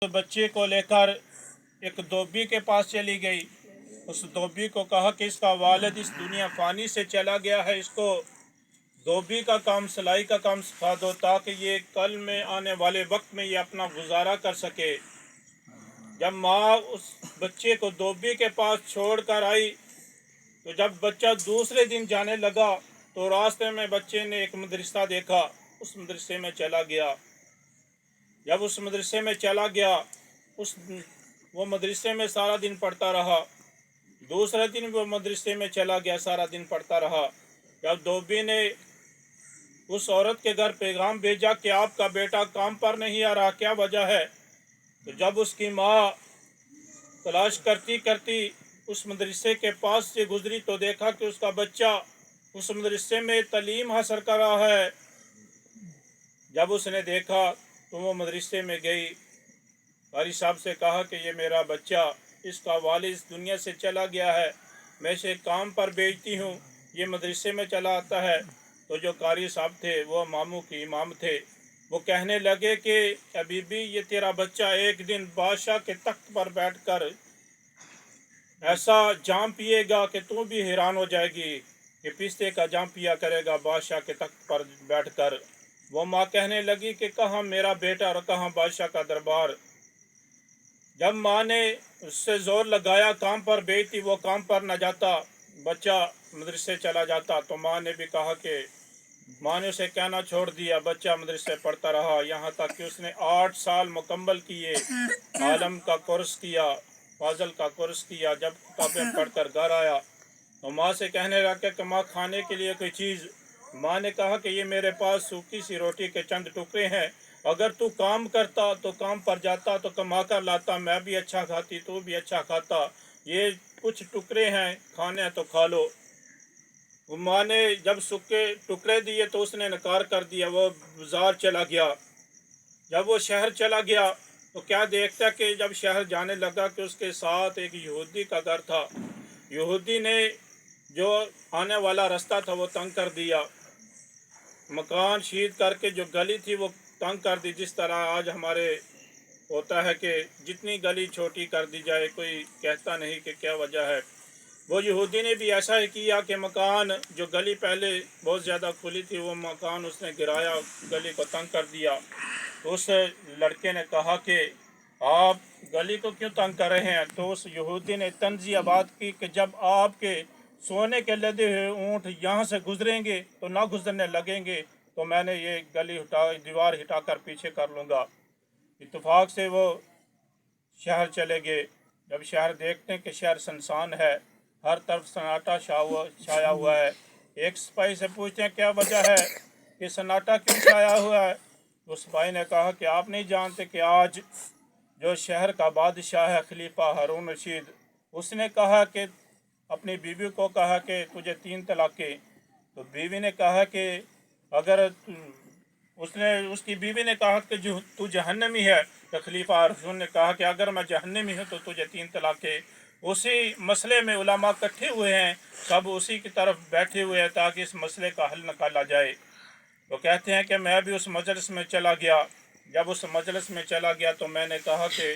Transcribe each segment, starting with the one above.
तो बच्चे को लेकर एक धोबी के पास चली गई। उस धोबी को कहा कि इसका वालिद इस दुनिया फ़ानी से चला गया है, इसको धोबी का काम, सिलाई का काम सिखा दो ताकि ये कल में आने वाले वक्त में ये अपना गुजारा कर सके। जब माँ उस बच्चे को धोबी के पास छोड़ कर आई तो जब बच्चा दूसरे दिन जाने लगा तो रास्ते में बच्चे ने एक मदरसा देखा, उस मदरसे में चला गया। जब उस मदरसे में चला गया वो मदरसे में सारा दिन पढ़ता रहा। दूसरे दिन वो मदरसे में चला गया, सारा दिन पढ़ता रहा। जब धोबी ने उस औरत के घर पैगाम भेजा कि आपका बेटा काम पर नहीं आ रहा, क्या वजह है, तो जब उसकी माँ तलाश करती करती उस मदरसे के पास से गुजरी तो देखा कि उसका बच्चा उस मदरसे में तालीम हासिल कर रहा है। जब उसने देखा तो वो मदरसे में गई, कारी साहब से कहा कि ये मेरा बच्चा, इसका वालिद इस दुनिया से चला गया है, मैं इसे काम पर भेजती हूँ, ये मदरसे में चला आता है। तो जो कारी साहब थे वो मामू के इमाम थे, वो कहने लगे कि अभी भी ये तेरा बच्चा एक दिन बादशाह के तख्त पर बैठकर ऐसा जाम पिएगा कि तू भी हैरान हो जाएगी कि पिस्ते का जाम पिया करेगा बादशाह के तख्त पर बैठकर। वो माँ कहने लगी कि कहाँ मेरा बेटा और कहाँ बादशाह का दरबार। जब माँ ने उससे ज़ोर लगाया काम पर भेजती, वो काम पर न जाता, बच्चा मदरसे चला जाता। तो माँ ने भी कहा कि माँ ने उसे कहना छोड़ दिया, बच्चा मदरसे पढ़ता रहा यहाँ तक कि उसने 8 साल मुकम्मल किए, आलम का कोर्स किया, फाजल का कोर्स किया। जब किताबें पढ़कर घर आया तो माँ से कहने लगा कि माँ खाने के लिए कोई चीज़। माँ ने कहा कि ये मेरे पास सूखी सी रोटी के चंद टुकड़े हैं, अगर तू काम करता तो काम पर जाता तो कमा कर लाता, मैं भी अच्छा खाती, तू भी अच्छा खाता, ये कुछ टुकड़े हैं, खाने तो खा लो। माँ ने जब सूखे टुकड़े दिए तो उसने नकार कर दिया, वो बाजार चला गया। जब वो शहर चला गया तो क्या देखता कि जब शहर जाने लगा कि उसके साथ एक यहूदी का घर था। यहूदी ने जो आने वाला रास्ता था वो तंग कर दिया, मकान शीद करके जो गली थी वो तंग कर दी। जिस तरह आज हमारे होता है कि जितनी गली छोटी कर दी जाए, कोई कहता नहीं कि क्या वजह है। वो यहूदी ने भी ऐसा ही किया कि मकान जो गली पहले बहुत ज़्यादा खुली थी वो मकान उसने गिराया, गली को तंग कर दिया। तो उस लड़के ने कहा कि आप गली को क्यों तंग कर रहे हैं। तो उस यहूदी ने तंजिया बात की कि जब आपके सोने के लदे हुए ऊँट यहाँ से गुजरेंगे तो ना गुजरने लगेंगे तो मैंने ये गली दीवार हटाकर पीछे कर लूँगा। इत्तेफाक से वो शहर चले गए। जब शहर देखते हैं कि शहर सुनसान है, हर तरफ सन्नाटा छाया हुआ है। एक सिपाही से पूछते हैं क्या वजह है कि सन्नाटा क्यों छाया हुआ है। उस सिपाही ने कहा कि आप नहीं जानते कि आज जो शहर का बादशाह है खलीफा हारून रशीद, उसने कहा कि अपनी बीवी को कहा कि तुझे 3 तलाक़ें। तो बीवी ने कहा कि अगर उसकी बीवी ने कहा कि जो तू जहन्नमी है, तो खलीफा हारून ने कहा कि अगर मैं जहन्नमी हूँ तो तुझे 3 तलाक़ें। उसी मसले में उलमा इकट्ठे हुए हैं, सब उसी की तरफ बैठे हुए हैं ताकि इस मसले का हल निकाला जाए। तो कहते हैं कि मैं भी उस मजलिस में चला गया। जब उस मजलिस में चला गया तो मैंने कहा कि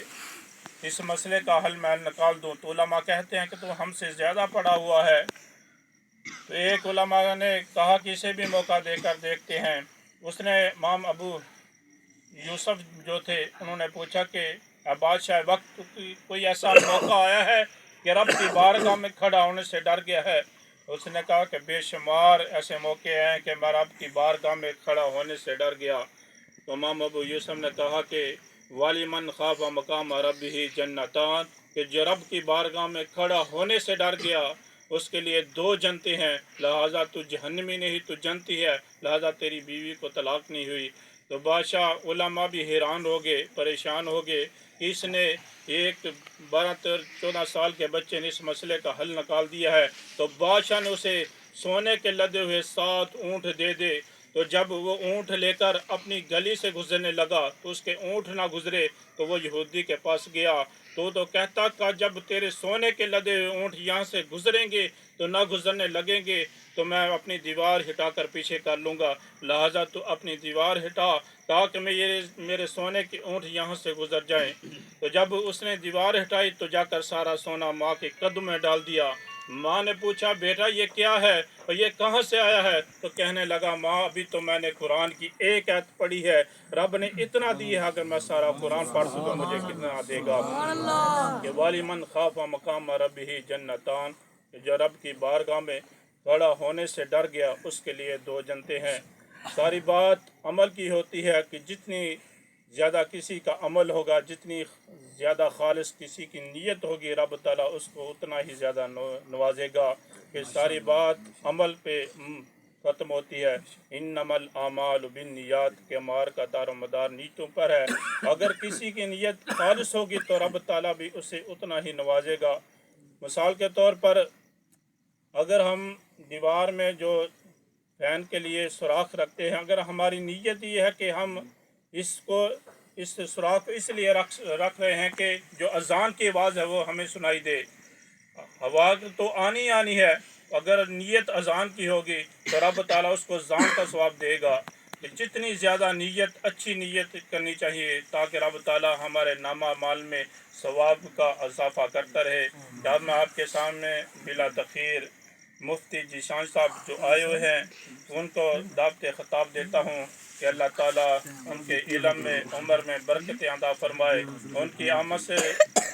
इस मसले का हल मैं निकाल दूँ। तो उलमा कहते हैं कि तू हमसे ज़्यादा पढ़ा हुआ है। तो एक उलमा ने कहा कि इसे भी मौका देकर देखते हैं। उसने इमाम अबू यूसुफ जो थे उन्होंने पूछा कि बादशाह वक्त कोई ऐसा मौका आया है कि रब की बारगाह में खड़ा होने से डर गया है। उसने कहा कि बेशुमार ऐसे मौके हैं कि मैं रब की बारगाह में खड़ा होने से डर गया। तो इमाम अबू यूसुफ ने कहा कि वाली मन खाफ मकाम रब ही जन्नतान, कि जो रब की बारगाह में खड़ा होने से डर गया उसके लिए 2 जन्नतें हैं, लिहाजा तू जहन्नमी नहीं, तू जन्नती है, लिहाजा तेरी बीवी को तलाक नहीं हुई। तो बादशाह उलमा भी हैरान हो गए, परेशान हो गए। इसने एक 12-14 साल के बच्चे ने इस मसले का हल निकाल दिया है। तो बादशाह ने उसे सोने के लदे हुए 7 ऊँट दे दे। تو جب وہ اونٹ لے کر اپنی گلی سے گزرنے لگا تو اس کے اونٹ نہ گزرے تو وہ یہودی کے پاس گیا تو کہتا کہ جب تیرے سونے کے لدے ہوئے اونٹ یہاں سے گزریں گے تو نہ گزرنے لگیں گے تو میں اپنی دیوار ہٹا کر پیچھے کر لوں گا، لہٰذا تو اپنی دیوار ہٹا تاکہ میرے سونے کے اونٹ یہاں سے گزر جائیں۔ تو جب اس نے دیوار ہٹائی تو جا کر سارا سونا ماں کے قدم میں ڈال دیا۔ ماں نے پوچھا بیٹا یہ کیا ہے اور یہ کہاں سے آیا ہے؟ تو کہنے لگا ماں ابھی تو میں نے قرآن کی ایک آیت پڑھی ہے، رب نے اتنا دی ہے، اگر میں سارا قرآن پڑھ دوں تو مجھے کتنا دے گا؟ کہ وَلِمَنْ خَافَ مَقَامَ رَبِّهِ جَنَّتَانِ، جو رب کی بارگاہ میں کھڑا ہونے سے ڈر گیا اس کے لیے دو جنتیں ہیں۔ ساری بات عمل کی ہوتی ہے کہ جتنی زیادہ کسی کا عمل ہوگا، جتنی زیادہ خالص کسی کی نیت ہوگی، رب تعالیٰ اس کو اتنا ہی زیادہ نوازے گا۔ کہ ساری بات عمل پہ ختم ہوتی ہے۔ انما الاعمال بالنیات کے مار کا دار و مدار نیتوں پر ہے۔ اگر کسی کی نیت خالص ہوگی تو رب تعالیٰ بھی اسے اتنا ہی نوازے گا۔ مثال کے طور پر اگر ہم دیوار میں جو فین کے لیے سوراخ رکھتے ہیں، اگر ہماری نیت یہ ہے کہ ہم اس سوراخ کو اس لیے رکھ رہے ہیں کہ جو اذان کی آواز ہے وہ ہمیں سنائی دے، ہوا تو آنی ہے، اگر نیت اذان کی ہوگی تو رب تعالیٰ اس کو اذان کا ثواب دے گا۔ جتنی زیادہ نیت اچھی نیت کرنی چاہیے تاکہ رب تعالیٰ ہمارے نامہ اعمال میں ثواب کا اضافہ کرتا رہے۔ جب میں آپ کے سامنے بلا تخیر مفتی جیشان صاحب جو آئے ہوئے ہیں ان کو دعوت خطاب دیتا ہوں کہ اللہ تعالیٰ ان کے علم میں عمر میں برکت عطا فرمائے، ان کی آمد سے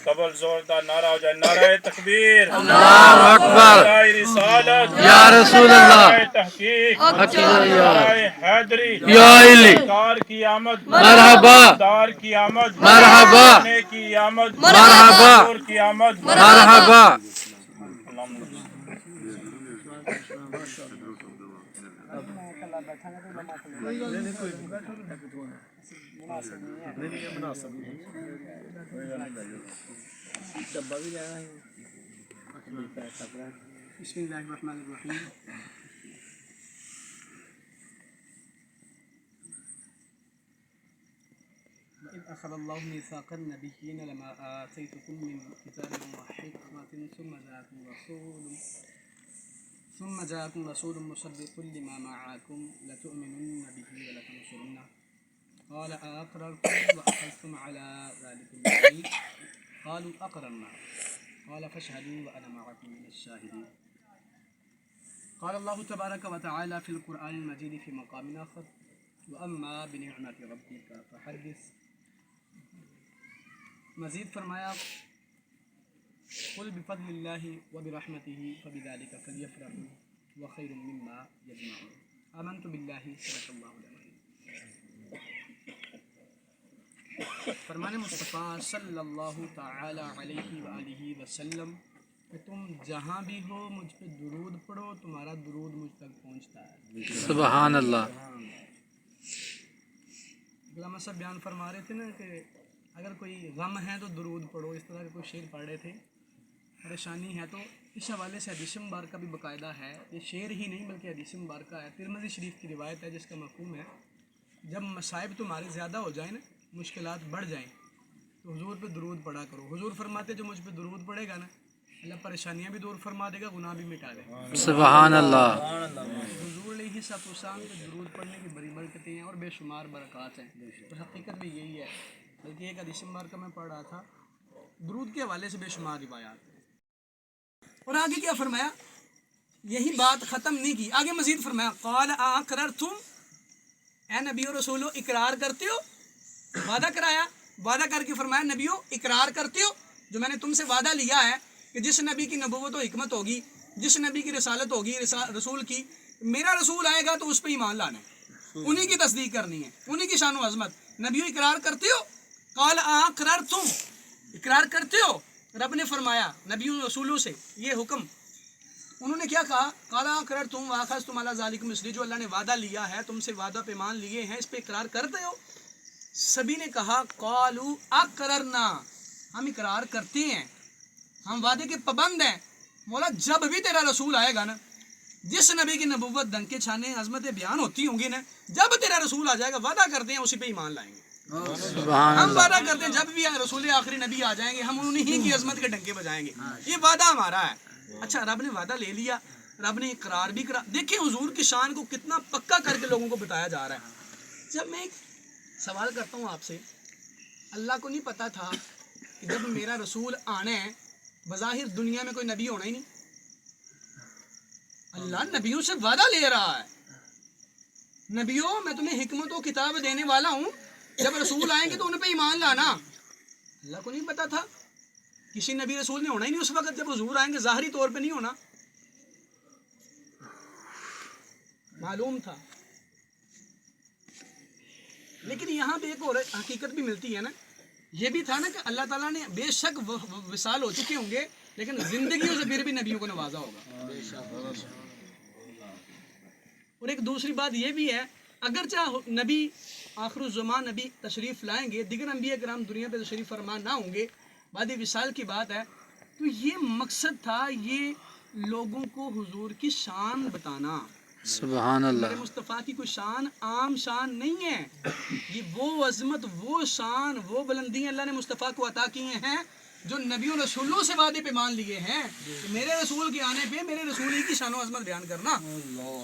قبل زوردار نعرہ ہو جائے، نعرہ تکبیر، اللہ اکبر، نعرہ رسالت، یا رسول اللہ، نعرہ تحقیق، نعرہ حیدری، یا علی، دار کی آمد، مرحبا، دار کی آمد، مرحبا، نے کی آمد، مرحبا، حضور کی آمد، مرحبا۔ بسم اللہ الرحمن الرحیم۔ وَإِذْ أَخَذَ اللَّهُ مِيثَاقَ النَّبِيِّينَ لَمَا آتَيْتُكُم مِّن كِتَابٍ وَحِكْمَةٍ ثُمَّ جَاءَكُمْ رَسُولٌ مُّصَدِّقٌ لِّمَا مَعَكُمْ لَتُؤْمِنُنَّ بِهِ وَلَتَنصُرُنَّهُ قَالَ أَأَقْرَرْتُمْ وَأَخَذْتُمْ عَلَىٰ ذَٰلِكُمْ إِصْرِي قَالُوا أَقْرَرْنَا قَالَ فَاشْهَدُوا وَأَنَا مَعَكُم مِّنَ الشَّاهِدِينَ۔ قال الله تبارك وتعالى في القرآن المجيد في مقام آخر: وَأَمَّا بِنِعْمَةِ رَبِّكَ فَحَدِّثْ۔ مزید فرمایا قل بفضل اللہ وبرحمتہ فبذلک فلیفرحوا هو خیر مما یجمعون آمنت باللہ صدق اللہ العظیم۔ فرمان مصطفیٰ صلی اللہ تعالی علیہ وآلہ وسلم کہ تم جہاں بھی ہو مجھ پہ درود پڑھو، تمہارا درود مجھ تک پہنچتا ہے۔ سبحان اللہ۔ علامہ صاحب بیان فرما رہے تھے نا کہ اگر کوئی غم ہے تو درود پڑھو، اس طرح کے کوئی شعر پڑھ رہے تھے، پریشانی ہے تو اس حوالے سے حدیث مبارکہ بھی باقاعدہ ہے، یہ شعر ہی نہیں بلکہ حدیث مبارکہ ہے، ترمذی شریف کی روایت ہے جس کا مفہوم ہے جب مصائب تمہارے زیادہ ہو جائیں نا، مشکلات بڑھ جائیں تو حضور پہ درود پڑھا کرو۔ حضور فرماتے جو مجھ پہ درود پڑھے گا نا اللہ پریشانیاں بھی دور فرما دے گا، گناہ بھی مٹا دے گا۔ سبحان اللہ۔ حضور علیہ السلام پہ درود پڑھنے کی بڑی برکتیں ہیں اور بے شمار برکات ہیں، اور حقیقت بھی یہی ہے، بلکہ ایک حدیث مبارکہ میں پڑھ رہا تھا درود کے حوالے سے بے شمار روایات ہیں۔ اور آگے کیا فرمایا، یہی بات ختم نہیں کی، آگے مزید فرمایا قال اقررتم، اے نبی و رسولو اقرار کرتے ہو، وعدہ کرایا، وعدہ کر کے فرمایا نبیو اقرار کرتے ہو جو میں نے تم سے وعدہ لیا ہے کہ جس نبی کی نبوت و حکمت ہوگی، جس نبی کی رسالت ہوگی، رسول کی، میرا رسول آئے گا تو اس پہ ایمان لانا ہے، انہی کی تصدیق کرنی ہے، انہی کی شان و عظمت۔ نبیو اقرار کرتے ہو، قال اقررتم، اقرار کرتے ہو، رب نے فرمایا نبیوں رسولوں سے یہ حکم، انہوں نے کیا کہا قال اقررتم واخذتم علی ذلکم اصری، جو اللہ نے وعدہ لیا ہے تم سے، وعدہ پیمان لیے ہیں، اس پہ اقرار کرتے ہو؟ سبھی نے کہا قالوا اقررنا، ہم اقرار کرتے ہیں، ہم وعدے کے پابند ہیں۔ مولا جب بھی تیرا رسول آئے گا نا، जिस नबी की नबूवत डंके छाने अजमतें बयान होती होंगी ना, जब तेरा रसूल आ जाएगा वादा करते हैं उसी पे ईमान लाएंगे। सुभान हम अल्लाह। वादा करते हैं जब भी रसूल आखिरी नबी आ जाएंगे हम उन्हीं की अजमत के डंके बजाएंगे, ये वादा हमारा है। अच्छा, रब ने वादा ले लिया, रब ने इकरार भी करा। देखिए हुजूर की शान को कितना पक्का करके लोगों को बताया जा रहा है। जब मैं एक सवाल करता हूँ आपसे, अल्लाह को नहीं पता था कि जब मेरा रसूल आना है बज़ाहिर दुनिया में कोई नबी होना ही नहीं? अल्लाह नबियों से वादा ले रहा है, नबियों मैं तुम्हें हिकमत और किताब देने वाला हूँ, जब रसूल आएंगे तो उन पे ईमान लाना। अल्लाह को नहीं पता था किसी नबी रसूल ने होना ही नहीं उस वक्त जब हुजूर आएंगे? ज़ाहरी तौर पे नहीं होना, मालूम था। लेकिन यहाँ पे एक और हकीकत भी मिलती है ना, ये भी था ना कि अल्लाह ताला ने बेशक विसाल हो चुके होंगे लेकिन जिंदगियों से फिर भी नबियों को नवाजा होगा। और एक दूसरी बात ये भी है, अगर चाहे नबी आखिरुज़्ज़मान नबी तशरीफ़ लाएंगे, दिगर अंबिया किराम दुनिया पे तशरीफ़ फरमा ना होंगे, बाद विसाल की बात है, तो ये मकसद था ये लोगों को हुजूर की शान बताना। सुभान अल्लाह। मेरे मुस्तफ़ा की कोई शान आम शान नहीं है, ये वो अजमत, वो शान, वो बुलंदियाँ अल्लाह ने मुस्तफ़ा को अता की हैं जो नबियों रसूलों से वादे पे मान लिए हैं कि मेरे रसूल के आने पे मेरे रसूल ही की शान व अजमत बयान करना,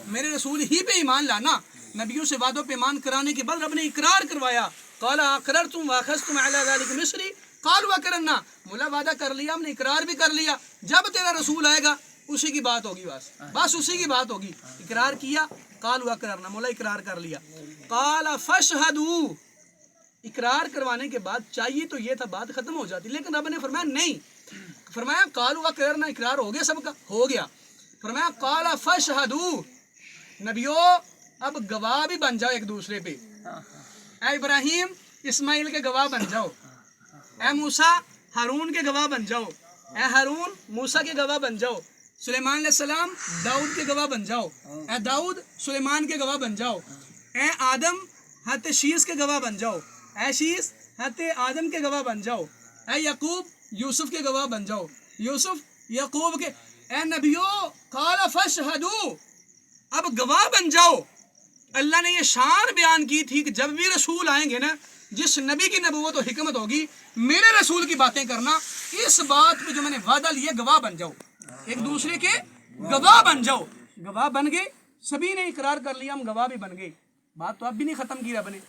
मेरे रसूल ही पे ईमान लाना। नबियों से वादों पे ईमान कराने के बाद रब ने इकरार करवाया, काला अक़ररतुम व अख़ज़्तुम अला ज़ालिका मिस्री क़ालू अक़ररना, मोला वादा कर लिया, हमने इकरार भी कर लिया, जब तेरा रसूल आएगा उसी की बात होगी, बस उसी की बात होगी। इकरार किया, कालू अक़ररना, मोला इकरार कर लिया। काला फशहदू, इकरार करवाने के बाद चाहिए तो ये था बात खत्म हो जाती, लेकिन रब ने फरमाया नहीं, फरमाया कालू अक़ररना, इकरार हो गया, सबका हो गया। फरमाया काला फशहदू, नबियों अब गवाह भी बन जाओ एक दूसरे पे। ऐ इब्राहिम इस्माइल के गवाह बन जाओ, ऐ मूसा हारून के गवाह बन जाओ, ऐ हारून मूसा के गवाह बन जाओ, सुलेमान अलैहिस्सलाम दाऊद के गवाह बन जाओ, ऐ दाऊद सुलेमान के गवाह बन जाओ, ऐ आदम हत शीस के गवाह बन जाओ, ऐ शीस हत आदम के गवाह बन जाओ, ऐ यकूब यूसुफ के गवाह बन जाओ, यूसुफ यकूब के। ऐ नबियों काला फशहदू, अब गवाह बन जाओ। अल्लाह ने ये शान बयान की थी कि जब भी रसूल आएंगे ना, जिस नबी की नबूवत और हिकमत होगी, मेरे रसूल की बातें करना, इस बात पे जो मैंने वादा लिया गवाह बन जाओ, एक दूसरे के गवाह बन जाओ। गवाह बन गए, सभी ने इकरार कर लिया, हम गवाह भी बन गए। बात तो अब भी नहीं खत्म की रब ने,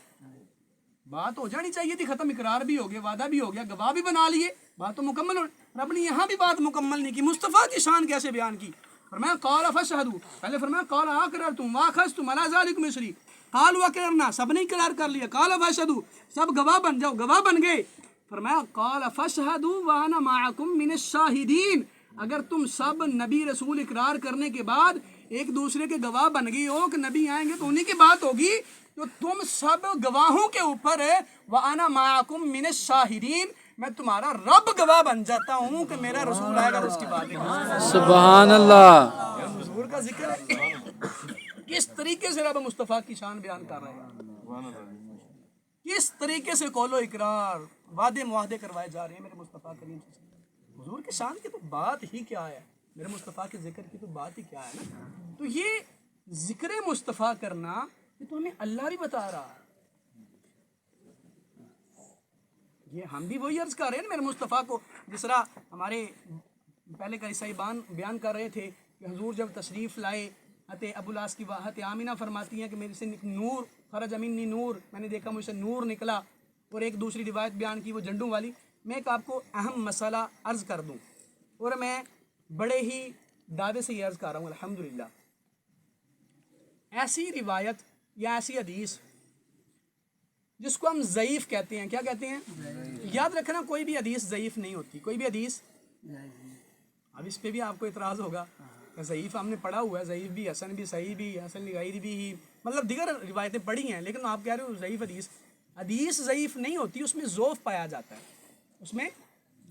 बात हो जानी चाहिए थी खत्म, इकरार भी हो गया, वादा भी हो गया, गवाह भी बना लिए, बात तो मुकम्मल हो। रब ने यहाँ भी बात मुकम्मल नहीं की। मुस्तफ़ा की शान कैसे बयान की? फरमाया काला फशहदू, पहले फरमाया काला अक़ररतुम व अख़ज़्तुम अला ज़ालिका मिस्री क़ालू अक़ररना, सबने इकरार कर लिया, काला फशहदू, सब गवाह बन जाओ, गवाह बन गए। फरमाया काला फशहदू व अना माअकुम मिनश शाहिदीन, अगर तुम सब नबी रसूल इकरार करने के बाद एक दूसरे के गवाह बन गई हो कि नबी आएंगे तो उन्हीं की बात होगी, तो तुम सब गवाहों के ऊपर व अना माअकुम मिनश शाहिदीन, मैं तुम्हारा रब गवाह बन जाता हूँ कि मेरा रसूल आएगा तो उसकी बात है। सुभान अल्लाह। हुजूर का जिक्र है, किस तरीके से रब मुस्तफ़ा की शान बयान कर रहे हैं, किस तरीके से कौलो इकरार वादे मुआहदे करवाए जा रहे हैं मेरे मुस्तफ़ा करीम से। हुजूर की शान की तो बात ही क्या है, मेरे मुस्तफ़ा के जिक्र की तो बात ही क्या है ना। तो ये जिक्र मुस्तफ़ा करना ये तो हमें अल्लाह भी बता रहा है, ये हम भी वही अर्ज कर रहे हैं मेरे मुस्तफ़ा को। जिस तरह हमारे पहले कई साहिबान बयान कर रहे थे कि हुजूर जब तशरीफ़ लाए, हत अबुल आस की वाहत आमिना फरमाती हैं कि मेरे से नूर खरज अमिन्नी नूर, मैंने देखा मुझसे नूर निकला। और एक दूसरी रिवायत बयान की वो झंडू वाली। मैं एक आपको अहम मसला अर्ज़ कर दूँ और मैं बड़े ही दावे से ये अर्ज़ कर रहा हूँ अल्हम्दुलिल्लाह, ऐसी रिवायत या ऐसी हदीस जिसको हम ज़ईफ़ कहते हैं, क्या कहते हैं, याद रखना कोई भी हदीस ज़ईफ़ नहीं होती, कोई भी हदीस। अब इस पे भी आपको इतराज़ होगा, ज़ईफ़ हमने पढ़ा हुआ है, ज़ईफ़ भी, हसन भी, सही भी, हसन गैर भी, मतलब दिगर रिवायतें पढ़ी हैं, लेकिन आप कह रहे हो ज़ईफ़ हदीस। हदीस ज़ईफ़ नहीं होती, उसमें ज़ोफ़ पाया जाता है, उसमें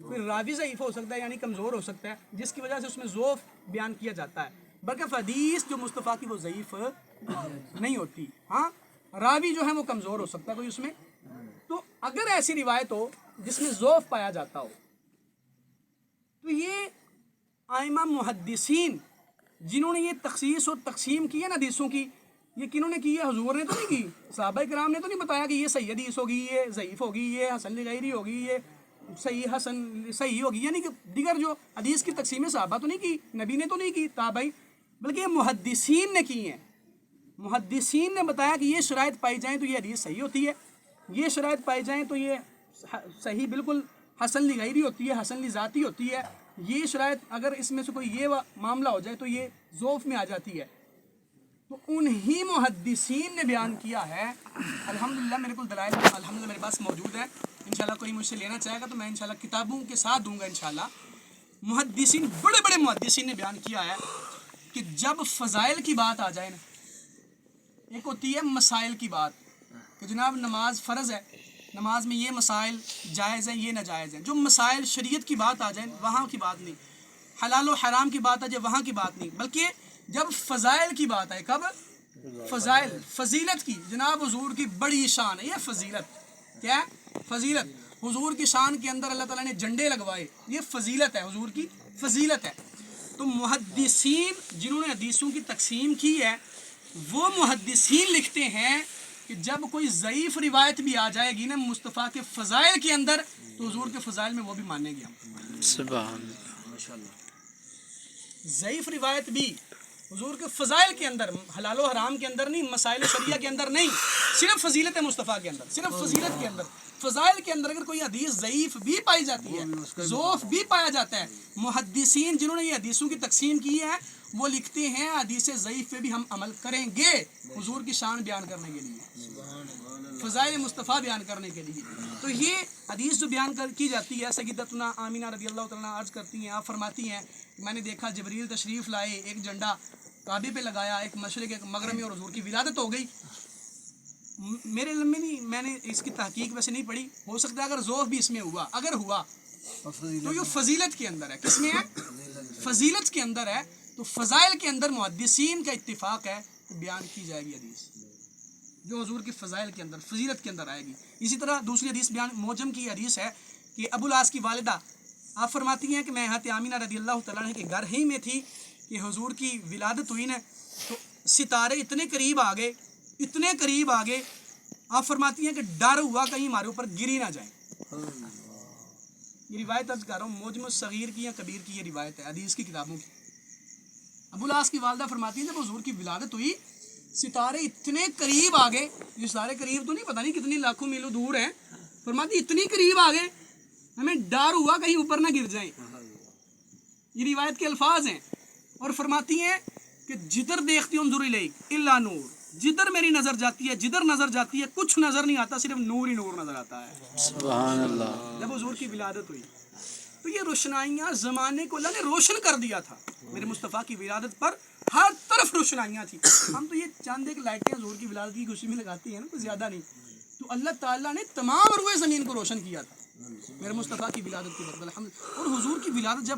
फिर रावी ज़ईफ़ हो सकता है यानी कमज़ोर हो सकता है, जिसकी वजह से उसमें ज़ोफ़ बयान किया जाता है। बल्कि हदीस जो मुस्तफ़ा की वो ज़ईफ़ नहीं होती, हाँ रावी जो है वो कमज़ोर हो सकता है कोई उसमें। तो अगर ऐसी रिवायत हो जिसमें ज़ोफ़ पाया जाता हो, तो ये आइमा मुहद्दिसीन جنہوں نے یہ تخصیص اور تقسیم کی ہے نا حدیثوں کی، یہ کنہوں نے کی ہے؟ حضور نے تو نہیں کی، صحابہ کرام نے تو نہیں بتایا کہ یہ صحیح حدیث ہوگی، یہ ضعیف ہوگی، یہ حسن لغیری ہوگی، یہ صحیح حسن صحیح ہوگی، یعنی کہ دیگر جو حدیث کی تقسیمیں صحابہ تو نہیں کی، نبی نے تو نہیں کی، تابعی، بلکہ یہ محدثین نے کی ہیں۔ محدثین نے بتایا کہ یہ شرائط پائی جائیں تو یہ حدیث صحیح ہوتی ہے، یہ شرائط پائی جائیں تو یہ صحیح بالکل حسن لغیری ہوتی ہے، حسن لذاتی ہوتی ہے، یہ شرائط اگر اس میں سے کوئی یہ معاملہ ہو جائے تو یہ ضعف میں آ جاتی ہے۔ تو انہی محدثین نے بیان کیا ہے، الحمدللہ میرے کو دلائل الحمدللہ میرے پاس موجود ہے، انشاءاللہ کوئی مجھ سے لینا چاہے گا تو میں انشاءاللہ کتابوں کے ساتھ دوں گا انشاءاللہ۔ محدثین، بڑے بڑے محدثین نے بیان کیا ہے کہ جب فضائل کی بات آ جائے نا، ایک ہوتی ہے مسائل کی بات کہ جناب نماز فرض ہے، نماز میں یہ مسائل جائز ہیں، یہ ناجائز ہیں، جو مسائل شریعت کی بات آ جائیں وہاں کی بات نہیں، حلال و حرام کی بات آ جائے وہاں کی بات نہیں، بلکہ جب فضائل کی بات آئے، کب؟ فضائل، فضیلت کی، جناب حضور کی بڑی شان ہے، یہ فضیلت کیا ہے؟ فضیلت، حضور کی شان کے اندر اللہ تعالیٰ نے جھنڈے لگوائے، یہ فضیلت ہے، حضور کی فضیلت ہے۔ تو محدثین جنہوں نے حدیثوں کی تقسیم کی ہے، وہ محدثین لکھتے ہیں کہ جب کوئی ضعیف روایت بھی آ جائے گی نا مصطفیٰ کے فضائل کے اندر تو حضور کے فضائل میں وہ بھی مانیں گے ہم۔ سبحان اللہ۔ ضعیف روایت بھی حضور کے فضائل کے اندر، حلال و حرام کے اندر نہیں، مسائل شریعہ کے اندر نہیں، صرف فضیلت مصطفیٰ کے اندر، صرف فضیلت کے اندر، فضائل کے اندر اگر کوئی حدیث ضعیف بھی پائی جاتی ہے، ضعف بھی پایا جاتا ہے، محدثین جنہوں نے یہ حدیثوں کی تقسیم کی ہے وہ لکھتے ہیں حدیث ضعیف پہ بھی ہم عمل کریں گے حضور کی شان بیان کرنے کے لیے، فضائل مصطفیٰ بیان کرنے کے لیے۔ تو یہ حدیث جو بیان کی جاتی ہے، سیدتنا آمینہ رضی اللہ تعالیٰ عرض کرتی ہیں، آپ فرماتی ہیں کہ میں نے دیکھا جبریل تشریف لائے، ایک جھنڈا کعبے پہ لگایا، ایک مشرق ایک مغرب میں، اور حضور کی ولادت ہو گئی۔ میرے علم میں نہیں، میں نے اس کی تحقیق ویسے نہیں پڑھی، ہو سکتا ہے اگر ذوف بھی اس میں ہوا، اگر ہوا تو یہ فضیلت کے اندر ہے، کس میں ہے؟ فضیلت کے اندر ہے۔ تو فضائل کے اندر محدثین کا اتفاق ہے کہ بیان کی جائے گی حدیث جو حضور کی فضائل کے اندر، فضیلت کے اندر آئے گی۔ اسی طرح دوسری حدیث بیان موجم کی حدیث ہے کہ ابو العاص کی والدہ آپ فرماتی ہیں کہ میں حضرت آمینہ رضی اللہ تعالیٰ عنہ کے گھر ہی میں تھی کہ حضور کی ولادت ہوئی نا، تو ستارے اتنے قریب آ گئے، اتنے قریب آ گئے، آپ فرماتی ہیں کہ ڈر ہوا کہیں ہمارے اوپر گری نہ جائیں۔ یہ روایت عرض کر رہا ہوں، موجم الصغیر کی یا کبیر کی یہ روایت ہے حدیث کی کتابوں کی۔ ابو العاص کی والدہ فرماتی ہیں جب حضور کی ولادت ہوئی ستارے اتنے قریب آ گئے، یہ ستارے قریب تو نہیں، پتہ نہیں کتنی لاکھوں میلوں دور ہیں، فرماتی اتنی قریب آ گئے ہمیں ڈر ہوا کہیں اوپر نہ گر جائیں۔ یہ روایت کے الفاظ ہیں، اور فرماتی ہیں کہ جدھر دیکھتی ہوں انظر الیک الا نور، جدھر میری نظر جاتی ہے، جدھر نظر جاتی ہے کچھ نظر نہیں آتا، صرف نور ہی نور نظر آتا ہے۔ سبحان اللہ۔ جب حضور کی ولادت ہوئی تو یہ روشنائیاں زمانے کو اللہ نے روشن کر دیا تھا، میرے مصطفیٰ کی ولادت پر ہر طرف روشنائیاں تھیں۔ ہم تو یہ چاند ایک لائٹیں حضور کی ولادت کی خوشی میں لگاتے ہیں نا، کوئی زیادہ نہیں، تو اللہ تعالیٰ نے تمام روئے زمین کو روشن کیا تھا میرے مصطفیٰ کی ولادت کے وقت، الحمد۔ اور حضور کی ولادت جب